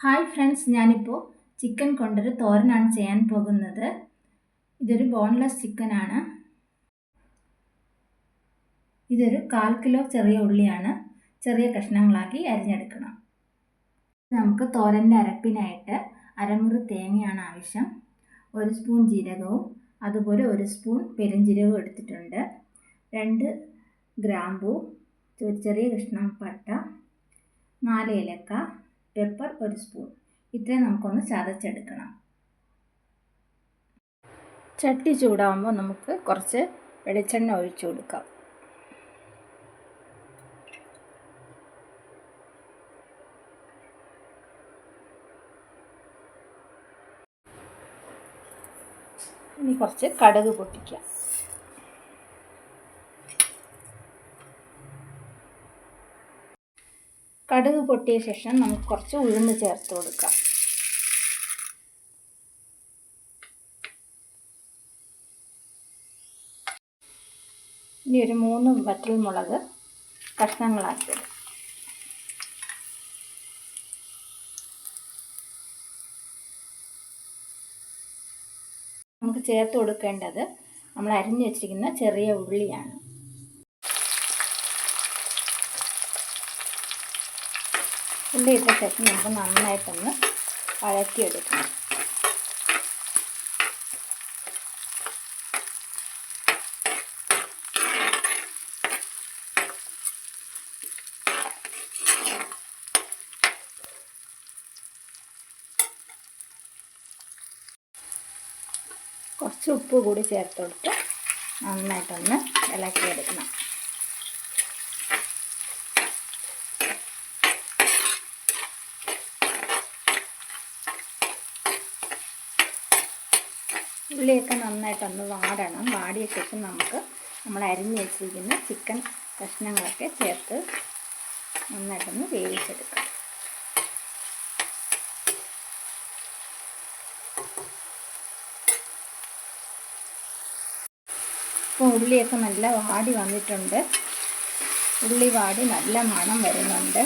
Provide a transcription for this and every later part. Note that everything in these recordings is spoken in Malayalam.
ഹായ് ഫ്രണ്ട്സ്, ഞാനിപ്പോൾ ചിക്കൻ കൊണ്ടൊരു തോരനാണ് ചെയ്യാൻ പോകുന്നത്. ഇതൊരു ബോൺലെസ് ചിക്കനാണ്. ഇതൊരു 1/4 കിലോ ചെറിയ ഉള്ളിയാണ് ചെറിയ കഷ്ണങ്ങളാക്കി അരിഞ്ഞെടുക്കണം. നമുക്ക് തോരൻ്റെ അരപ്പിനായിട്ട് അരമുറി തേങ്ങയാണ് ആവശ്യം. 1 സ്പൂൺ ജീരകവും അതുപോലെ 1 സ്പൂൺ പെരുംജീരകവും എടുത്തിട്ടുണ്ട്. 2 ഗ്രാമ്പൂ, ചെറിയ കഷ്ണം പട്ട, 4 ഏലക്ക, പെപ്പർ 1 സ്പൂൺ. ഇത്രയും നമുക്കൊന്ന് ചതച്ചെടുക്കണം. ചട്ടി ചൂടാകുമ്പോൾ നമുക്ക് കുറച്ച് വെളിച്ചെണ്ണ ഒഴിച്ചു കൊടുക്കാം. ഇനി കുറച്ച് കടുക് പൊട്ടിക്കാം. കടുക് പൊട്ടിയ ശേഷം നമുക്ക് കുറച്ച് ഉഴുന്ന് ചേർത്ത് കൊടുക്കാം. ഇനി ഒരു 3 വറ്റൽമുളക് കഷ്ണങ്ങളാക്കി നമുക്ക് ചേർത്ത് കൊടുക്കേണ്ടത് നമ്മൾ അരിഞ്ഞു വെച്ചിരിക്കുന്ന ചെറിയ ഉള്ളിയാണ്. ഉള്ളി ഇട്ട ശേഷം നമുക്ക് നന്നായിട്ടൊന്ന് വഴറ്റിയെടുക്കണം. കുറച്ച് ഉപ്പ് കൂടി ചേർത്ത് കൊടുത്ത് നന്നായിട്ടൊന്ന് ഇളക്കിയെടുക്കണം. ഉള്ളിയൊക്കെ നന്നായിട്ടൊന്ന് വാടണം. വാടിയ ശേഷം നമ്മൾ അരിഞ്ഞ് വെച്ചിരിക്കുന്ന ചിക്കൻ കഷ്ണങ്ങളൊക്കെ ചേർത്ത് നന്നായിട്ടൊന്ന് വേവിച്ചെടുക്കാം. ഇപ്പോൾ ഉള്ളിയൊക്കെ നല്ല വാടി വന്നിട്ടുണ്ട്. ഉള്ളി വാടി നല്ല മണം വരുന്നുണ്ട്.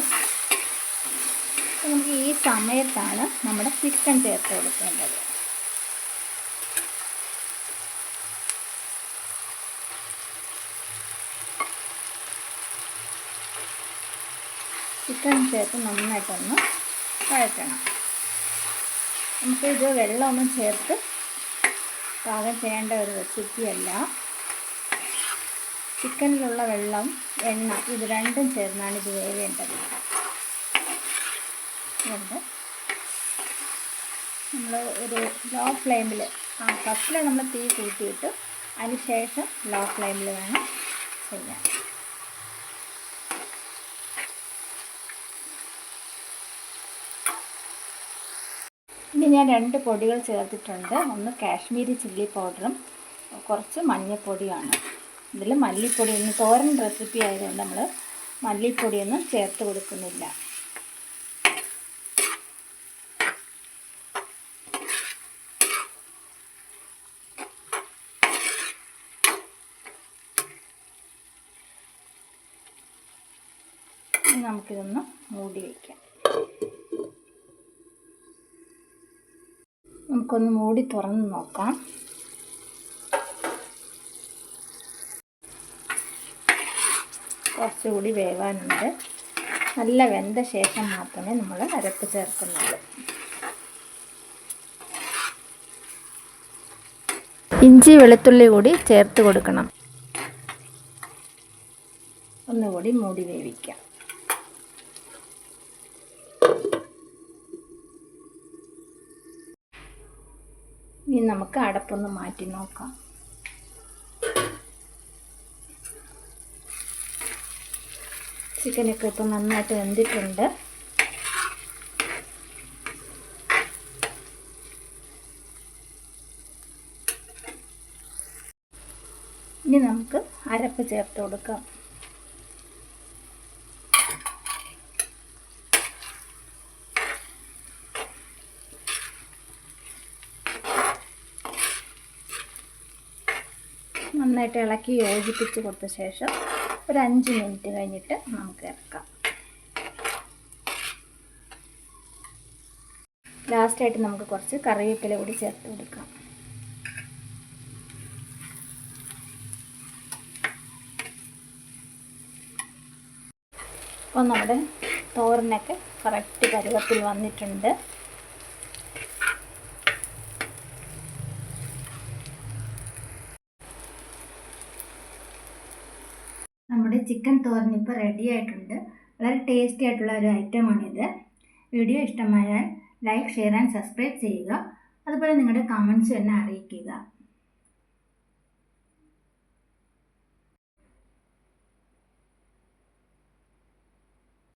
നമുക്ക് ഈ സമയത്താണ് നമ്മുടെ ചിക്കൻ ചേർത്ത് കൊടുക്കേണ്ടത്. ചിക്കൻ ചേർത്ത് നന്നായിട്ടൊന്ന് വഴറ്റണം. നമുക്കിത് വെള്ളമൊന്നും ചേർത്ത് പാകം ചെയ്യേണ്ട ഒരു റെസിപ്പിയല്ല. ചിക്കനിലുള്ള വെള്ളം, എണ്ണ ഇത് രണ്ടും ചേർന്നാണ് ഇത് വേവേണ്ടത്. അതുകൊണ്ട് നമ്മൾ ഒരു ലോ ഫ്ലെയിമിൽ ഫസ്റ്റിൽ നമ്മൾ തീ കൂട്ടിയിട്ട് അതിന് ശേഷം ലോ ഫ്ലെയിമിൽ വേണം ചെയ്യാൻ. ഇനി ഞാൻ 2 പൊടികൾ ചേർത്തിട്ടുണ്ട്. ഒന്ന് കാശ്മീരി ചില്ലി പൗഡറും കുറച്ച് മഞ്ഞൾപ്പൊടിയാണ്. ഇതിൽ മല്ലിപ്പൊടി, തോരൻ റെസിപ്പി ആയതുകൊണ്ട് നമ്മൾ മല്ലിപ്പൊടിയൊന്നും ചേർത്ത് കൊടുക്കുന്നില്ല. ഇനി നമുക്കിതൊന്ന് മൂടി വയ്ക്കാം. നമുക്കൊന്ന് മൂടി തുറന്ന് നോക്കാം. കുറച്ചുകൂടി വേവാനുണ്ട്. നല്ല വെന്ത ശേഷം മാത്രമേ നമ്മൾ അരപ്പ് ചേർക്കുന്നുള്ളൂ. ഇഞ്ചി വെളുത്തുള്ളി കൂടി ചേർത്ത് കൊടുക്കണം. ഒന്നുകൂടി മൂടി വേവിക്കാം. ഇനി നമുക്ക് അടപ്പൊന്ന് മാറ്റി നോക്കാം. ചിക്കനൊക്കെ ഇപ്പം നന്നായിട്ട് വെന്തിട്ടുണ്ട്. ഇനി നമുക്ക് അരപ്പ് ചേർത്ത് കൊടുക്കാം. നന്നായിട്ട് ഇളക്കി യോജിപ്പിച്ച് കൊടുത്ത ശേഷം ഒരു 5 മിനിറ്റ് കഴിഞ്ഞിട്ട് നമുക്ക് ഇറക്കാം. ലാസ്റ്റായിട്ട് നമുക്ക് കുറച്ച് കറിവേപ്പില കൂടി ചേർത്ത് കൊടുക്കാം. അപ്പോൾ നമ്മുടെ തോരനൊക്കെ കറക്റ്റ് പരുവത്തിൽ വന്നിട്ടുണ്ട്. നമ്മുടെ ചിക്കൻ തോരൻ ഇപ്പോൾ റെഡി ആയിട്ടുണ്ട്. വളരെ ടേസ്റ്റി ആയിട്ടുള്ള ഒരു ഐറ്റമാണിത്. വീഡിയോ ഇഷ്ടമായാൽ ലൈക്ക്, ഷെയർ ആൻഡ് സബ്സ്ക്രൈബ് ചെയ്യുക. അതുപോലെ നിങ്ങളുടെ കമൻറ്റ്സ് എന്നെ അറിയിക്കുക.